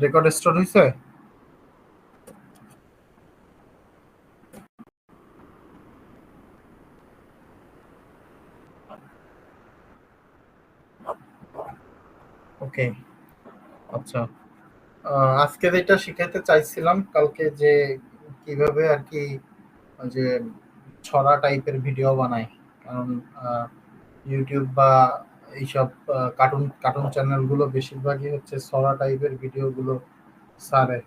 Record start হইছে? ওকে, আচ্ছা। আজকে যেটা শিখাইতে চাইছিলাম কালকে, যে কিভাবে আর কি ওই যে ছড়া টাইপের ভিডিও বানায়। কারণ ইউটিউব বা এইসব কার্টুন কার্টুন চ্যানেলগুলো বেশিরভাগই হচ্ছে ছড়া টাইপের ভিডিওগুলো ছাড়ে।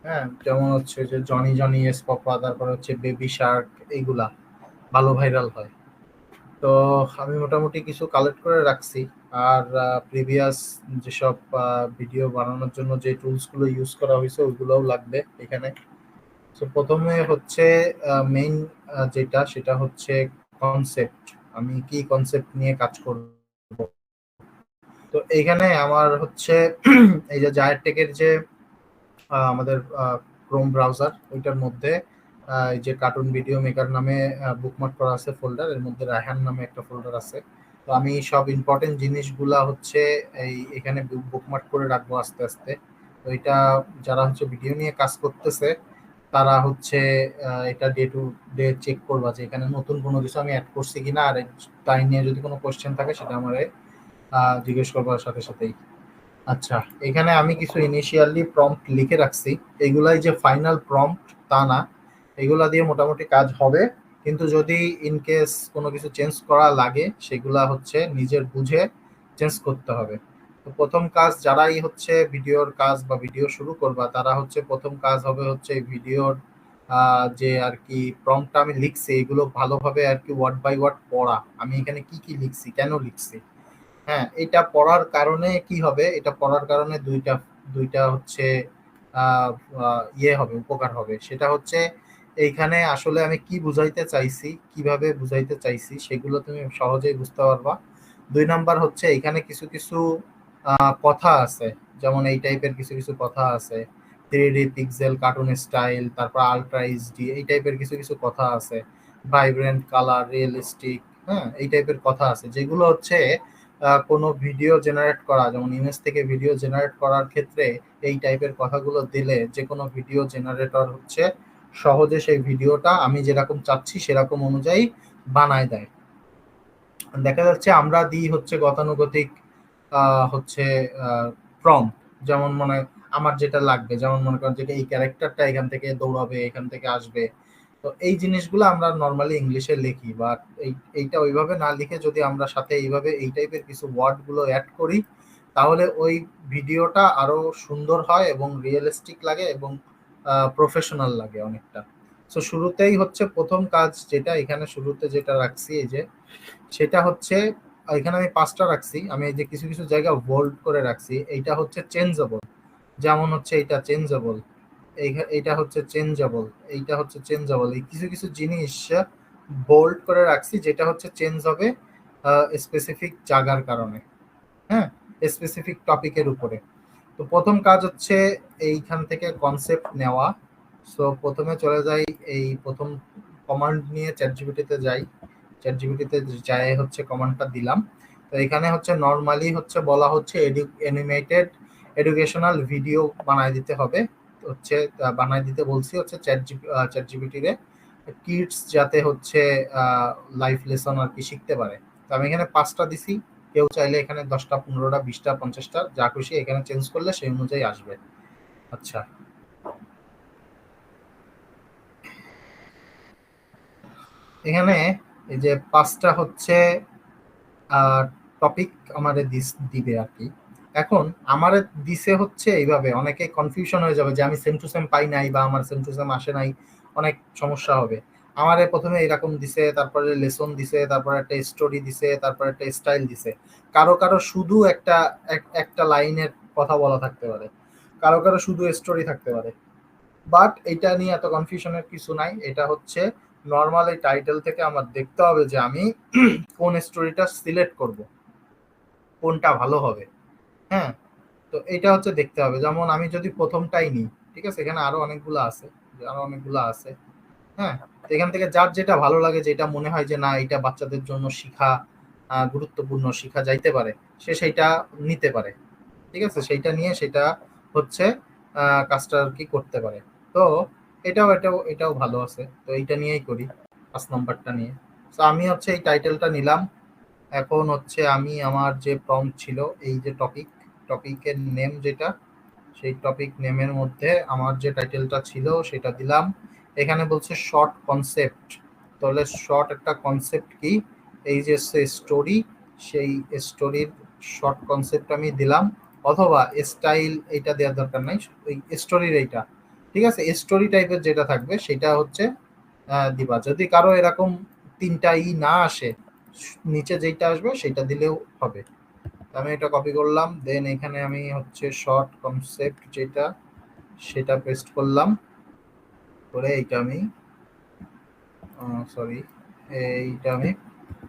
হ্যাঁ, যেমন হচ্ছে যে জনি জনি এস পপা, তারপর হচ্ছে বেবি শার্ক, এইগুলা ভালো ভাইরাল হয়। তো আমি মোটামুটি কিছু কালেক্ট করে রাখছি। আর প্রিভিয়াস যেসব ভিডিও বানানোর জন্য যে টুলসগুলো ইউজ করা হয়েছে ওইগুলোও লাগবে এখানে। তো প্রথমে হচ্ছে মেইন যেটা, সেটা হচ্ছে কনসেপ্ট। আমি কি কনসেপ্ট নিয়ে কাজ করব। তো এইখানে আমার হচ্ছে এই যে জায়ারটেকের যে আমাদের ক্রোম ব্রাউজার, ওইটার মধ্যে এই যে কার্টুন ভিডিও মেকার নামে বুকমার্ক করা আছে ফোল্ডার, এর মধ্যে রায়হান নামে একটা ফোল্ডার আছে। তো আমি সব ইম্পর্টেন্ট জিনিসগুলা হচ্ছে এখানে বুকমার্ক করে রাখবো আস্তে আস্তে। তো এটা যারা হচ্ছে ভিডিও নিয়ে কাজ করতেছে তারা হচ্ছে এটা ডে টু ডে চেক করবা যে এখানে নতুন কোনো কিছু আমি অ্যাড করছি কিনা। আর তাই নিয়ে যদি কোনো কোশ্চেন থাকে সেটা আমারে জিজ্ঞেস করবার সাথে সাথেই। আচ্ছা, এখানে আমি কিছু ইনিশিয়ালি প্রম্পট লিখে রাখছি। এগুলাই যে ফাইনাল প্রম্পট তা না, এগুলা দিয়ে মোটামুটি কাজ হবে। কিন্তু যদি ইন কেস কোনো কিছু চেঞ্জ করা লাগে সেগুলা হচ্ছে নিজের বুঝে চেঞ্জ করতে হবে। তো প্রথম কাজ, যারাই হচ্ছে ভিডিওর কাজ বা ভিডিও শুরু করবা, তারা হচ্ছে প্রথম কাজ হবে হচ্ছে ভিডিওর যে আর কি প্রম্পটটা আমি লিখছি এগুলো ভালোভাবে আর কি ওয়ার্ড বাই ওয়ার্ড পড়া। আমি এখানে কি কি লিখছি, কেন লিখছি। হ্যাঁ, এটা পড়ার কারণে কি হবে, এটা পড়ার কারণে দুইটা দুইটা হচ্ছে আহ, ইয়ে হবে, উপকার হবে। সেটা হচ্ছে এইখানে আসলে আমি কি বুঝাইতে চাইছি, কিভাবে বুঝাইতে চাইছি সেগুলো তুমি সহজেই বুঝতে পারবা। দুই নাম্বার হচ্ছে এখানে কিছু কিছু কথা আছে, যেমন এই টাইপের কিছু কিছু কথা আছে। 3D পিক্সেল, কার্টুন স্টাইল, তারপর আলট্রা এইচডি, এই টাইপের কিছু কিছু কথা আছে। ভাইব্রেন্ট কালার, রিয়েলিস্টিক, হ্যাঁ, এই টাইপের কথা আছে যেগুলো হচ্ছে কোনো ভিডিও জেনারেট করা, যেমন ইমেজ থেকে ভিডিও জেনারেট করার ক্ষেত্রে এই টাইপের কথাগুলো দিলে যে কোনো ভিডিও জেনারেটর হচ্ছে সহজে সেই ভিডিওটা আমি যেরকম চাচ্ছি সেরকম অনুযায়ী বানায় দেয়। দেখা যাচ্ছে আমরা দিই হচ্ছে গতানুগতিক হচ্ছে প্রম্পট, যেমন মনে আমার যেটা লাগবে, যেমন মনে করেন যে এই ক্যারেক্টারটা এখান থেকে দৌড়াবে, এখান থেকে আসবে। তো এই জিনিসগুলো আমরা নর্মালি ইংলিশে লিখি, বা এইটা ওইভাবে না লিখে যদি আমরা সাথে এইভাবে এই টাইপের কিছু ওয়ার্ড গুলো অ্যাড করি, তাহলে ওই ভিডিওটা আরো সুন্দর হয় এবং রিয়েলিস্টিক লাগে এবং প্রফেশনাল লাগে অনেকটা। তো শুরুতেই হচ্ছে প্রথম কাজ যেটা এখানে শুরুতে যেটা রাখছি, এই যে সেটা হচ্ছে এখানে আমি 5টা রাখছি। আমি এই যে কিছু কিছু জায়গা বোল্ড করে রাখছি, এইটা হচ্ছে চেঞ্জেবল। যেমন হচ্ছে এইটা চেঞ্জেবল, এইটা হচ্ছে চেঞ্জেবল, এইটা হচ্ছে চেঞ্জেবল। এই কিছু কিছু জিনিস বোল্ড করে রাখছি যেটা হচ্ছে চেঞ্জ হবে স্পেসিফিক জায়গার কারণে। হ্যাঁ, স্পেসিফিক টপিকের উপরে। তো প্রথম কাজ হচ্ছে এইখান থেকে কনসেপ্ট নেওয়া। সো প্রথমে চলে যাই, এই প্রথম কমান্ড নিয়ে চ্যাট জিপিটিতে যাই। চ্যাট জিপিটিতে যাই হচ্ছে কমান্ডটা দিলাম। তো এখানে হচ্ছে নর্মালি হচ্ছে বলা হচ্ছে অ্যানিমেটেড এডুকেশনাল ভিডিও বানায় দিতে হবে। হচ্ছে বানায় দিতে বলছি হচ্ছে চ্যাট জিপিটি রে, কিডস যাতে হচ্ছে লাইফ লেসন আর কি শিখতে পারে। তো আমি এখানে 5টা দিছি। কেউ চাইলে এখানে 10টা, 15টা, 20টা, 50টা, যা খুশি এখানে চেঞ্জ করলে সেই অনুযায়ী আসবে। আচ্ছা, এখানে এই যে 5টা হচ্ছে টপিক আমাদের দিবে আর কি। এখন আমার দিছে হচ্ছে এইভাবে, অনেকে কনফিউশন হয়ে যাবে যে আমি সেম টু সেম পাই নাই বা আমার সেম টু সেম আসে নাই, অনেক সমস্যা হবে। আমারে প্রথমে এরকম দিছে, তারপরে লেসন দিছে, তারপরে একটা স্টোরি দিছে, তারপরে একটা স্টাইল দিছে। কারো কারো শুধু একটা লাইনের কথা বলা থাকতে পারে, কারো কারো শুধু স্টোরি থাকতে পারে। বাট এটা নিয়ে এত কনফিউশনের কিছু নাই। এটা হচ্ছে নর্মাল এই টাইটেল থেকে আমার দেখতে হবে যে আমি কোন স্টোরিটা সিলেক্ট করব, কোনটা ভালো হবে। হ্যাঁ, তো এটা হচ্ছে দেখতে হবে। যেমন আমি যদি প্রথমটাই নিই, ঠিক আছে, এখানে আরো অনেকগুলো আছে, আরো অনেকগুলো আছে। হ্যাঁ, তো এখান থেকে যার যেটা ভালো লাগে, যেটা মনে হয় যে না এটা বাচ্চাদের জন্য শিখা গুরুত্বপূর্ণ, শিখা যাইতে পারে, সে সেইটা নিতে পারে। ঠিক আছে? সেইটা নিয়ে সেটা হচ্ছে কাজটা আর কি করতে পারে। তো এটাও ভালো আছে। তো এইটা নিয়েই করি ৫ নাম্বারটা নিয়ে। তো আমি হচ্ছে এই টাইটেলটা নিলাম। এখন হচ্ছে আমি আমার যে প্রম্পট ছিল, এই যে টপিকের নেম যেটা, সেই টপিক নেমের মধ্যে আমার যে টাইটেলটা ছিল সেটা দিলাম। এখানে বলছে শর্ট কনসেপ্ট। তাহলে শর্ট একটা কনসেপ্ট কি, এই যে স্টোরি, সেই স্টোরির শর্ট কনসেপ্ট আমি দিলাম। অথবা স্টাইল, এইটা দেওয়ার দরকার নাই, ওই স্টোরির এইটা, ঠিক আছে? স্টোরি টাইপের যেটা থাকবে সেটা হচ্ছে দিবা। যদি কারো এরকম তিনটা না আসে, নিচে যেটা আসবে সেটা দিলেও হবে। আমি এটা কপি করলাম, দেন এখানে আমি হচ্ছে শর্ট কনসেপ্ট যেটা, সেটা পেস্ট করলাম। করে এইটা আমি সরি, এইটা আমি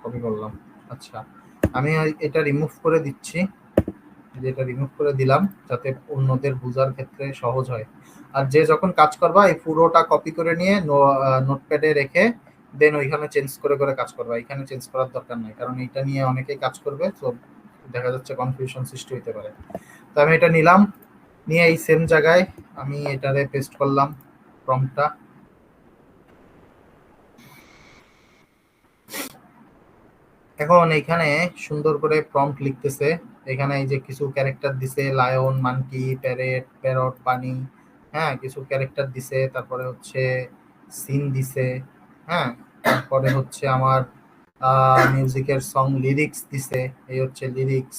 কপি করলাম। আচ্ছা, আমি এটা রিমুভ করে দিচ্ছি, যেটা রিমুভ করে দিলাম যাতে অন্যদের বোঝার ক্ষেত্রে সহজ হয়। আর যে যখন কাজ করবা এই পুরোটা কপি করে নিয়ে নোটপ্যাডে রেখে দেন ওইখানে চেঞ্জ করে করে কাজ করবা। এখানে চেঞ্জ করার দরকার নাই, কারণ এটা নিয়ে অনেকেই কাজ করবে, তো দেখা যাচ্ছে কনফিউশন সৃষ্টি হতে পারে। তো আমি এটা নিলাম, নিয়ে এই সেম জায়গায় আমি এটারে পেস্ট করলাম প্রম্পটটা। এখন এইখানে সুন্দর করে প্রম্পট লিখতেছে। এখানে এই যে কিছু ক্যারেক্টার দিছে, লায়ন, মানকি, প্যারট, পানি, হ্যাঁ কিছু ক্যারেক্টার দিছে। তারপরে হচ্ছে সিন দিছে, হ্যাঁ। তারপরে হচ্ছে আমার মিউজিকের সং লিরিক্স দিছে, এই হচ্ছে লিরিক্স,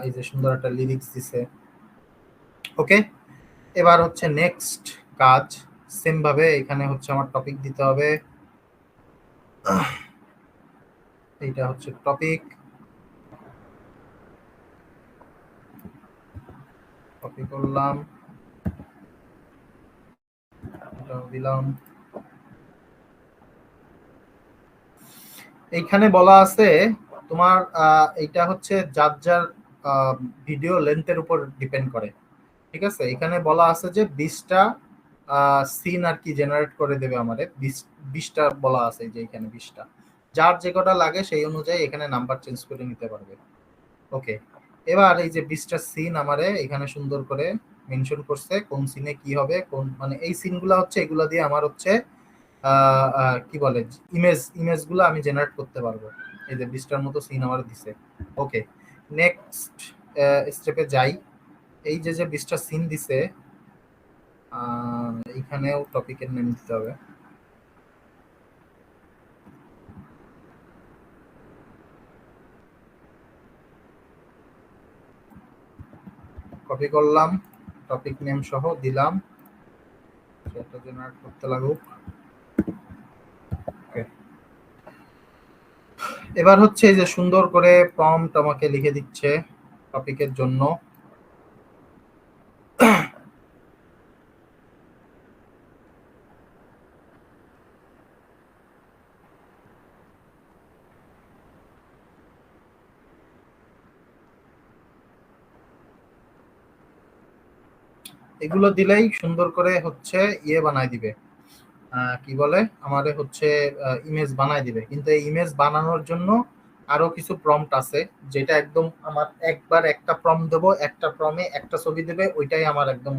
এই যে সুন্দর একটা লিরিক্স দিছে। ওকে, এবার হচ্ছে নেক্সট কাজ, সেম ভাবে এখানে হচ্ছে আমার টপিক দিতে হবে। এইটা হচ্ছে টপিক, কপি করলাম, এটাও দিলাম। এইখানে বলা আছে তোমার এইটা হচ্ছে যার যার ভিডিও লেন্থের উপর ডিপেন্ড করে, ঠিক আছে? এখানে বলা আছে যে 20টা সিন আর কি জেনারেট করে দেবে আমারে, 20টা বলা আছে, যে এখানে 20টা, যার যে কটা লাগে সেই অনুযায়ী এখানে নাম্বার চেঞ্জ করে নিতে পারবে। ওকে, এবার এই যে 20টা সিন আমারে এখানে সুন্দর করে মেনশন করছে, কোন সিনে কি হবে, কোন মানে এই সিনগুলা হচ্ছে এগুলা দিয়ে আমার হচ্ছে কি বলে ইমেজগুলো আমি জেনারেট করতে পারবো। এই যে 20টার মতো সিন আমার দিছে। ওকে, নেক্সট স্টেপে যাই। এই যে যে 20টা সিন দিছে, এইখানেও টপিকের নেম দিতে হবে। কপি করলাম, টপিক নেম সহ দিলাম, সেটা জেনারেট করতে লাগুক। ওকে, এবার হচ্ছে এই যে সুন্দর করে প্রম্পট আমাকে লিখে দিচ্ছে টপিকের জন্য। এগুলো দিলেই সুন্দর করে হচ্ছে বানায় দিবে, কি বলে আমারে হচ্ছে ইমেজ বানায় দিবে। কিন্তু এই ইমেজ বানানোর জন্য আরো কিছু প্রম্পট আছে, যেটা একদম আমার একবার একটা প্রম্পট দেবো, একটা প্রমে একটা ছবি দেবে, ওইটাই আমার একদম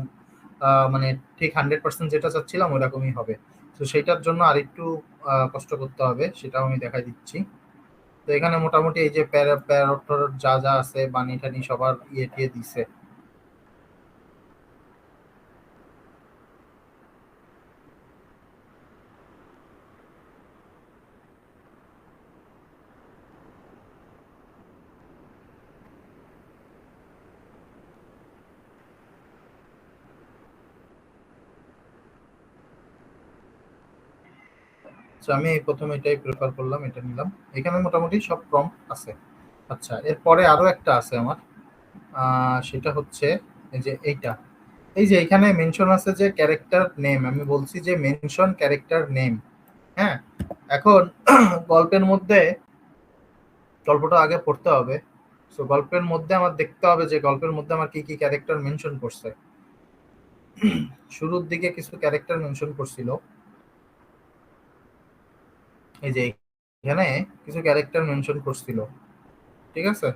মানে ঠিক 100% যেটা চাচ্ছিলাম ওইরকমই হবে। তো সেইটার জন্য আরেকটু কষ্ট করতে হবে, সেটাও আমি দেখাই দিচ্ছি। তো এখানে মোটামুটি এই যে প্যারট যা যা আছে, বানি টানি সবার টিয়ে দিছে। তো আমি এই প্রথমে এটাই প্রেফার করলাম, এটা নিলাম। এখানে মোটামুটি সব প্রম্পট আছে। আচ্ছা, এরপরে আরো একটা আছে আমার, সেটা হচ্ছে এই যে এইটা, এই যে এখানে মেনশন আছে যে ক্যারেক্টার নেম, আমি বলছি যে মেনশন ক্যারেক্টার নেম। হ্যাঁ, এখন গল্পের মধ্যে গল্পটা আগে পড়তে হবে। সো গল্পের মধ্যে আমার দেখতে হবে যে গল্পের মধ্যে আমার কি কি ক্যারেক্টার মেনশন করছে। শুরুর দিকে কিছু ক্যারেক্টার মেনশন করছিল, এই যে এখানে কিছু ক্যারেক্টার মেনশন করছিল, ঠিক আছে?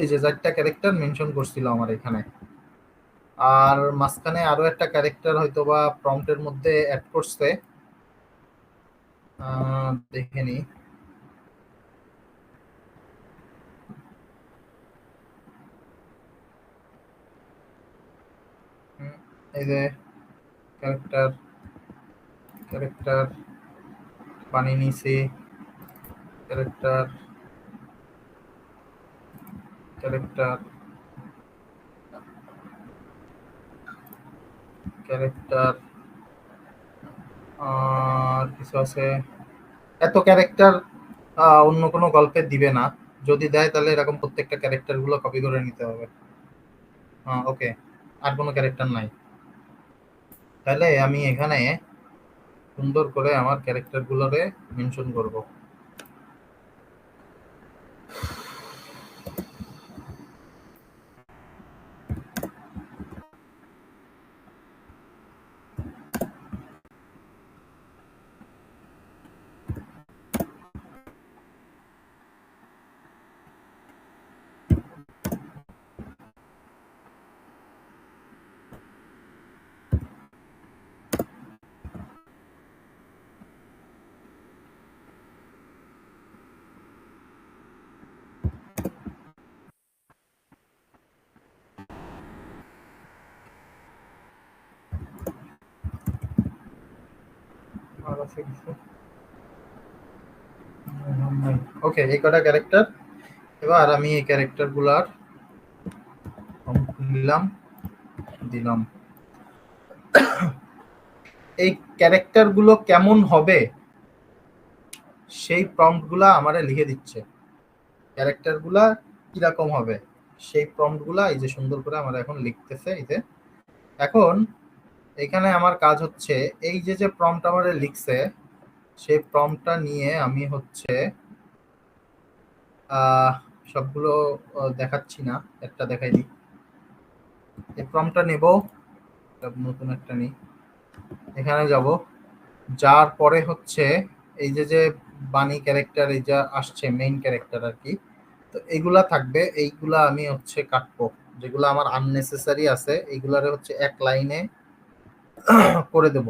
এই যে 4টা ক্যারেক্টার মেনশন করছিল আমার এখানে। আর মাঝখানে আরো একটা ক্যারেক্টার হয়তোবা প্রম্পটের মধ্যে অ্যাড করছে, দেখে নি। এই যে ক্যারেক্টার ক্যারেক্টার বানিয়ে নিছি, ক্যারেক্টার ক্যারেক্টার ক্যারেক্টার আর কিছু আছে। এত ক্যারেক্টার অন্য কোনো গল্পে দিবে না, যদি দেয় তাহলে এরকম প্রত্যেকটা ক্যারেক্টার গুলো কপি করে নিতে হবে। ওকে, আর কোনো ক্যারেক্টার নাই। তাহলে আমি এখানে সুন্দর করে আমার ক্যারেক্টার গুলোরে মেনশন করব। আর আছে কিছু? ওকে, এই কটা ক্যারেক্টার। এবার আমি এই ক্যারেক্টার গুলার নিলাম, দিলাম। এই ক্যারেক্টার গুলো কেমন হবে সেই প্রম্পট গুলা আমারে লিখে দিচ্ছে। ক্যারেক্টার গুলা কিরকম হবে সেই প্রম্পট গুলা এই যে সুন্দর করে আমার এখন লিখতেছে। এই যে এখন এখানে আমার কাজ হচ্ছে এই যে যে প্রম্পট আমারে লিখছে সেই প্রম্পটটা নিয়ে আমি হচ্ছে সবগুলো দেখাচ্ছি না, একটা দেখাই দিই। এই প্রম্পটটা নেব, নতুন একটা নিই, এখানে যাব, যার পরে হচ্ছে এই যে যে বানি ক্যারেক্টার এই যা আসছে মেইন ক্যারেক্টার আর কি, তো এইগুলা থাকবে, এইগুলা আমি হচ্ছে কাটবো, যেগুলো আমার আননেসেসারি আছে এইগুলারে হচ্ছে এক লাইনে করে দেব।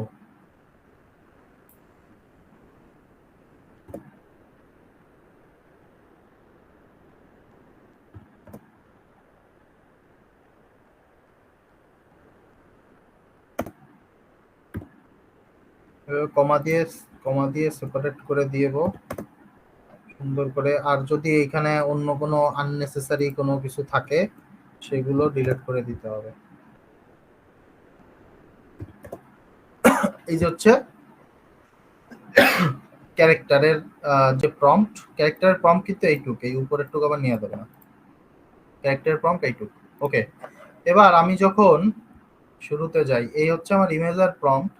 কমা দিয়ে সেপারেট করে দিয়েব সুন্দর করে। আর যদি এখানে অন্য কোনো আননেসেসারি কোনো কিছু থাকে সেগুলো ডিলিট করে দিতে হবে। এই যে হচ্ছে ক্যারেক্টারের যে প্রম্পট, ক্যারেক্টারের প্রম্পট কিন্তু এইটুক, এই উপরের টুক আবার নিয়ে দেবে না, ক্যারেক্টারের প্রম্পট এইটুক। ওকে, এবার আমি যখন শুরুতে যাই, এই হচ্ছে আমার ইমেজের প্রম্পট।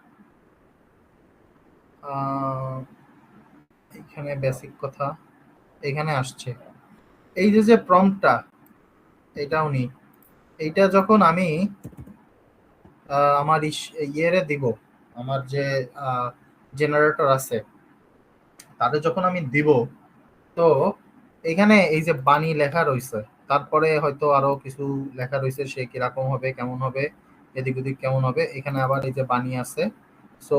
এখানে বেসিক কথা এখানে আসছে, এই যে যে প্রম্পটটা এটাও নি, এইটা যখন আমি আমার ইয়েরে দিব, আমার যে জেনারেটর আছে তাদের যখন আমি দিব, তো এখানে এই যে বাণী লেখা রয়েছে, তারপরে হয়তো আরো কিছু লেখা রয়েছে সে কিরকম হবে কেমন হবে এদিক ওদিক কেমন হবে, এখানে আবার এই যে বাণী আছে। সো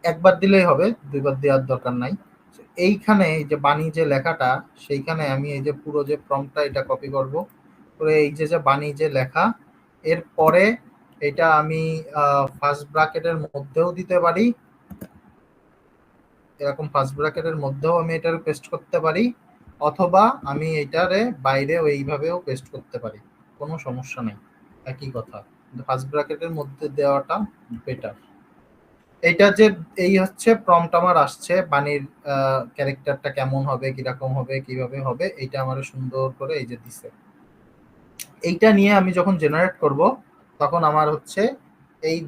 একবার দিলেই হবে, দুইবার দেওয়ার দরকার নাই। So, এইখানে এই যে বাণী যে লেখাটা, সেইখানে আমি এই যে পুরো যে প্রম্পটটা এটা কপি করব করে এই যে যে বাণী যে লেখা, এরপরে এটা আমি ফার্স্ট ব্র্যাকেটের মধ্যেও দিতে পারি, এরকম ফার্স্ট ব্র্যাকেটের মধ্যেও আমি এটার পেস্ট করতে পারি, অথবা আমি এটারে বাইরে এইভাবেও পেস্ট করতে পারি, কোনো সমস্যা নেই, একই কথা। কিন্তু ফার্স্ট ব্র্যাকেটের মধ্যে দেওয়াটা বেটার। এইটা যে এই হচ্ছে প্রম্পট আমার আসছে, বাণীর ক্যারেক্টারটা কেমন হবে কিরকম হবে কিভাবে হবে এইটা আমার সুন্দর করে এই যে দিছে। এইটা নিয়ে আমি যখন জেনারেট করব তখন আমার হচ্ছে এই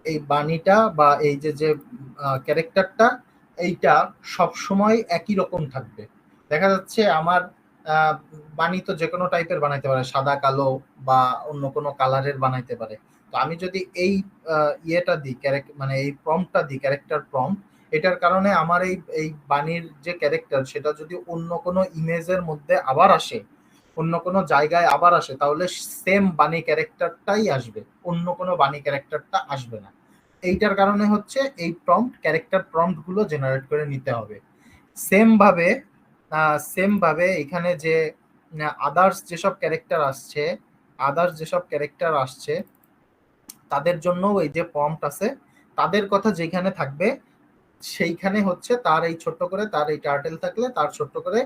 এই বাণীটা বা এই যে যে ক্যারেক্টারটা এইটা সব সময় একই রকম থাকবে। দেখা যাচ্ছে আমার বাণী তো যে কোনো টাইপের বানাইতে পারে, সাদা কালো বা অন্য কোনো কালারের বানাইতে পারে। তো আমি যদি এই ইয়েটা দিই, মানে এই প্রম্পটটা দিই, ক্যারেক্টার প্রম্পট, এটার কারণে আমার এই এই বাণীর যে ক্যারেক্টার সেটা যদি অন্য কোনো ইমেজের মধ্যে আবার আসে, অন্য কোনো জায়গায় আবার আসে, তাহলে সেম বানি ক্যারেক্টারটাই আসবে, অন্য কোনো বানি ক্যারেক্টারটা আসবে না। এইটার কারণে হচ্ছে এই প্রম্পট ক্যারেক্টার প্রম্পট গুলো জেনারেট করে নিতে হবে। সেম ভাবে এখানে যে আদার্স যেসব ক্যারেক্টার আসছে, তাদের জন্য এই যে প্রম্পট আছে, তাদের কথা যেখানে থাকবে সেইখানে হচ্ছে তার এই ছোট্ট করে, তার এই টার্টেল থাকলে তার ছোট্ট করে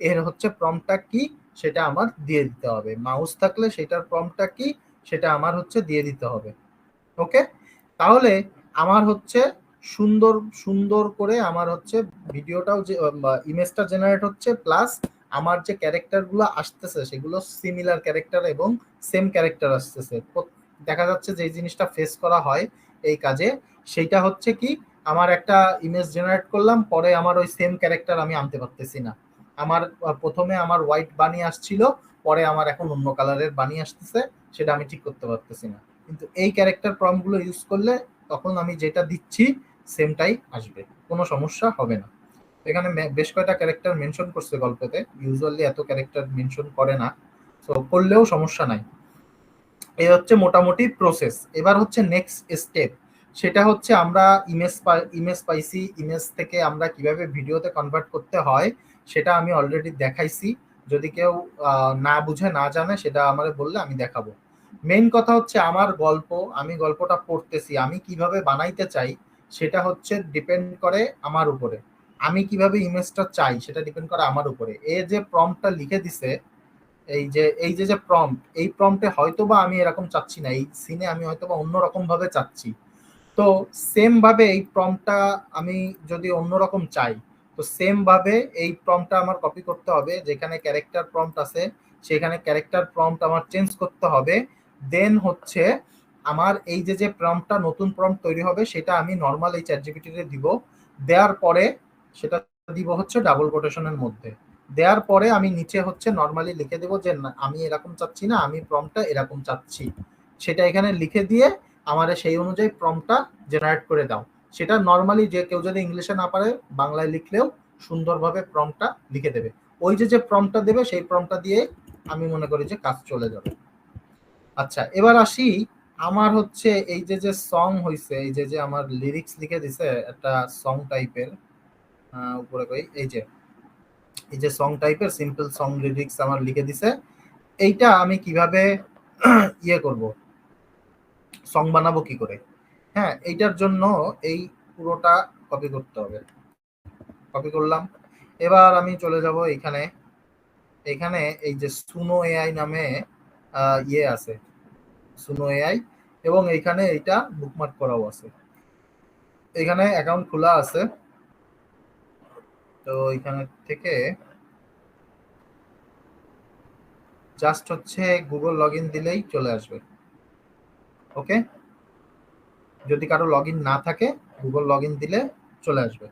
এর হচ্ছে প্রম্পটটা কি সেটা আমার দিয়ে দিতে হবে, মাউস থাকলে সেটার প্রম্পটটা কি সেটা আমার হচ্ছে দিয়ে দিতে হবে। ওকে, তাহলে আমার হচ্ছে সুন্দর সুন্দর করে আমার হচ্ছে ভিডিওটাও যে ইমেজটা জেনারেট হচ্ছে, প্লাস আমার যে ক্যারেক্টারগুলো আসতেছে সেগুলো সিমিলার ক্যারেক্টার এবং সেম ক্যারেক্টার আসতেছে। দেখা যাচ্ছে যে এই জিনিসটা ফেস করা হয় এই কাজে, সেইটা হচ্ছে কি, আমার একটা ইমেজ জেনারেট করলাম, পরে আমার ওই সেম ক্যারেক্টার আমি আনতে পারতেছি না। আমার প্রথমে আমার হোয়াইট বানি আসছিল, পরে আমার এখন অন্য কালারের বানি আসতেছে, সেটা আমি ঠিক করতে পারতেছি না। কিন্তু এই ক্যারেক্টার প্রম্পটগুলো ইউজ করলে তখন আমি যেটা দিচ্ছি সেমটাই আসবে, কোনো সমস্যা হবে না। এখানে বেশ কয়টা ক্যারেক্টার মেনশন করছে গল্পতে, ইউজুয়ালি এত ক্যারেক্টার মেনশন করে না, তো করলেও সমস্যা নাই। এই হচ্ছে মোটামুটি প্রসেস। এবার হচ্ছে নেক্সট স্টেপ, সেটা হচ্ছে আমরা ইমেজ পাইছি, ইমেজ থেকে আমরা কিভাবে ভিডিওতে কনভার্ট করতে হয় সেটা আমি অলরেডি দেখাইছি। যদি কেউ না বুঝে না জানে সেটা আমারে বললে আমি দেখাবো। মেইন কথা হচ্ছে আমার গল্প, আমি গল্পটা পড়তেছি, আমি কিভাবে বানাইতে চাই সেটা হচ্ছে ডিপেন্ড করে আমার উপরে। আমি কিভাবে ইমেজটা চাই সেটা ডিপেন্ড করে আমার উপরে। এই যে প্রম্পটটা লিখে দিছে, এই যে প্রম্পট, এই প্রম্পটে হয়তোবা আমি এরকম চাচ্ছি না, এই সিনে আমি হয়তোবা অন্যরকম ভাবে চাচ্ছি। তো সেম ভাবে এই প্রম্পটটা আমি যদি অন্যরকম চাই, তো সেম ভাবে এই প্রম্পটটা আমার কপি করতে হবে, যেখানে ক্যারেক্টার প্রম্পট আছে সেখানে ক্যারেক্টার প্রম্পট আমার চেঞ্জ করতে হবে। দেন হচ্ছে আমার এই যে প্রম্পটটা নতুন প্রম্পট তৈরি হবে সেটা আমি নর্মাল এই চ্যাটজিপিটিতে দিব। দেওয়ার পরে সেটা দিব হচ্ছে ডাবল কোটেশনের মধ্যে। দেওয়ার পরে আমি নিচে হচ্ছে নর্মালি লিখে দেবো যে আমি এরকম চাচ্ছি না, আমি প্রম্পটটা এরকম চাচ্ছি, সেটা এখানে লিখে দিয়ে আমারে সেই অনুযায়ী প্রম্পটটা জেনারেট করে দাও। সেটা নর্মালি যে কেউ যদি ইংলিশে না পারে বাংলায় লিখলেও সুন্দরভাবে প্রম্পটটা লিখে দেবে। ওই যে প্রম্পটটা দেবে সেই প্রম্পটটা দিয়ে আমি মনে করি যে কাজ চলে যাবে। আচ্ছা, এবার আসি আমার হচ্ছে এই যে সং হইছে, এই যে আমার লিরিক্স লিখে দিছে একটা সং টাইপের, উপরে কই এই যে সং টাইপের সিম্পল সং লিরিক্স আমার লিখে দিছে। এইটা আমি কিভাবে ইয়ে করব, সং বানাবো কি করে? হ্যাঁ, এইটার জন্য এই পুরোটা কপি করতে হবে। কপি করলাম। এবার আমি চলে যাব এখানে। এখানে এই যে সুনো এআই নামে ইয়ে আছে, সুনো এআই, এবং এইখানে এইটা বুকমার্ক করাও আছে। এখানে অ্যাকাউন্ট খোলা আছে, তো এখানে থেকে জাস্ট হচ্ছে গুগল লগ ইন দিলেই চলে আসবে। ওকে, যদি কারো লগ ইন না থাকে গুগল লগ ইন দিলে চলে আসবে।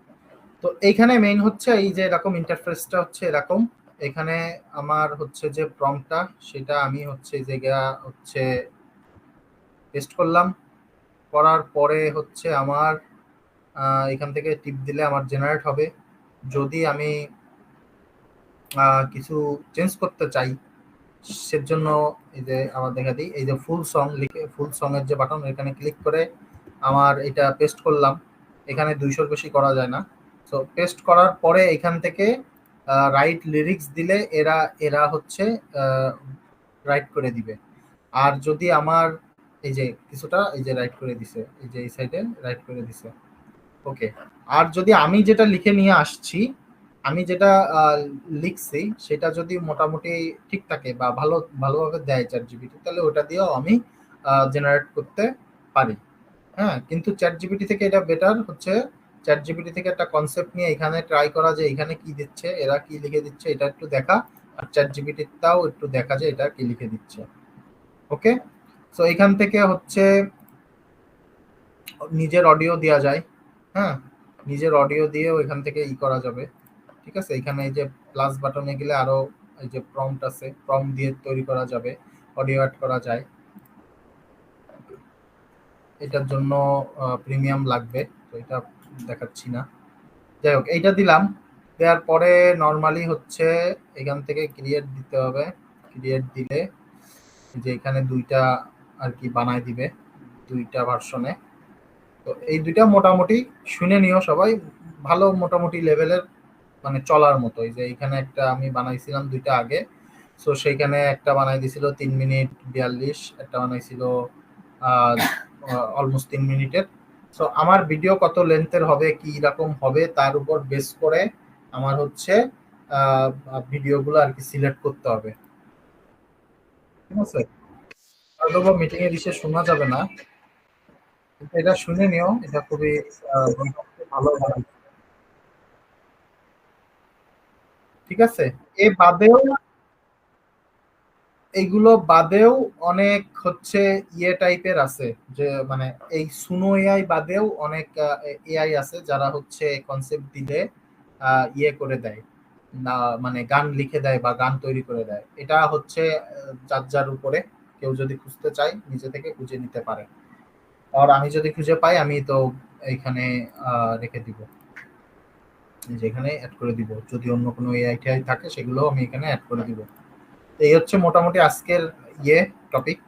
তো এইখানে মেইন হচ্ছে এই যে এরকম ইন্টারফেসটা হচ্ছে এরকম। এখানে আমার হচ্ছে যে প্রম্পটটা সেটা আমি হচ্ছে জায়গা হচ্ছে পেস্ট করলাম। করার পরে হচ্ছে আমার এখান থেকে টিপ দিলে আমার জেনারেট হবে। যদি আমি কিছু চেঞ্জ করতে চাই সেজন্য এই যে আমার দেখা দিই, এই যে ফুল সং লিখে ফুল সং এর যে বাটন, এখানে ক্লিক করে আমার এটা পেস্ট করলাম। এখানে 200-র বেশি করা যায় না। সো পেস্ট করার পরে এখান থেকে রাইট লিরিক্স দিলে এরা এরা হচ্ছে রাইট করে দিবে। আর যদি আমার এই যে কিছুটা এই যে রাইট করে দিছে, এই যে এই সাইডে রাইট করে দিছে। ওকে, আর যদি আমি যেটা লিখে নিয়ে আসছি, আমি যেটা লিখছি সেটা যদি মোটামুটি ঠিক থাকে বা ভালোভাবে দেয় চ্যাট জিপিটি, তাহলে ওটা দিয়েও আমি জেনারেট করতে পারি। হ্যাঁ, কিন্তু চ্যাট জিপিটি থেকে এটা বেটার হচ্ছে চ্যাট জিপিটি থেকে একটা কনসেপ্ট নিয়ে এখানে ট্রাই করা, যে এখানে কি দিচ্ছে, এরা কি লিখে দিচ্ছে, এটা একটু দেখা, আর চ্যাট জিপিটিটাও একটু দেখা যে এটা কি লিখে দিচ্ছে। ওকে, সো এখান থেকে হচ্ছে নিজের অডিও দেওয়া যায়। হ্যাঁ, নিজের অডিও দিয়েও এখান থেকে করা যাবে। ঠিক আছে, এখানে এই যে প্লাস বাটনে গেলে আরো এই যে প্রম্পট আছে, প্রম্পট দিয়ে তৈরি করা যাবে, অডিও অ্যাড করা যায়। এটার জন্য প্রিমিয়াম লাগবে, তো এটা দেখাচ্ছি না। যাই হোক, এইটা দিলাম। দেওয়ার পরে নর্মালি হচ্ছে এখান থেকে ক্রিয়েট দিতে হবে। ক্রিয়েট দিলে যে এখানে দুইটা আর কি বানায় দিবে, দুইটা ভার্সনে। তো এই দুইটা মোটামুটি শুনে নিও সবাই, ভালো মোটামুটি লেভেলের মানে চলার মতো। এই যে এখানে একটা আমি বানাইছিলাম দুইটা আগে, সো সেইখানে একটা বানাই দিছিল 3 মিনিট 42, একটা বানাইছিল অলমোস্ট 3 মিনিটের। সো আমার ভিডিও কত লেন্থের হবে, কি রকম হবে তার উপর বেস করে আমার হচ্ছে ভিডিওগুলো আর কি সিলেক্ট করতে হবে, ঠিক আছে? হয়তো মিটিং এর ইসে শোনা যাবে না, কিন্তু এটা শুনে নিও, এটা খুবই ভালো হবে, ঠিক আছে? এ বাদেও, এইগুলো বাদেও অনেক হচ্ছে ইয়ে টাইপের আছে, যে মানে এই সুনো এআই বাদেও অনেক এআই আছে যারা হচ্ছে কনসেপ্ট দিলে ইয়ে করে দেয়, না মানে গান লিখে দেয় বা গান তৈরি করে দেয়। এটা হচ্ছে যার যার উপরে, কেউ যদি খুঁজতে চায় নিজে থেকে খুঁজে নিতে পারে। আর আমি যদি খুঁজে পাই আমি তো এইখানে রেখে দিব, যেখানে অ্যাড করে দিব, যদি অন্য কোনো এআই টিআই থাকে সেগুলো আমি এখানে অ্যাড করে দিব। এই হচ্ছে মোটামুটি আজকের ইয়ে টপিক।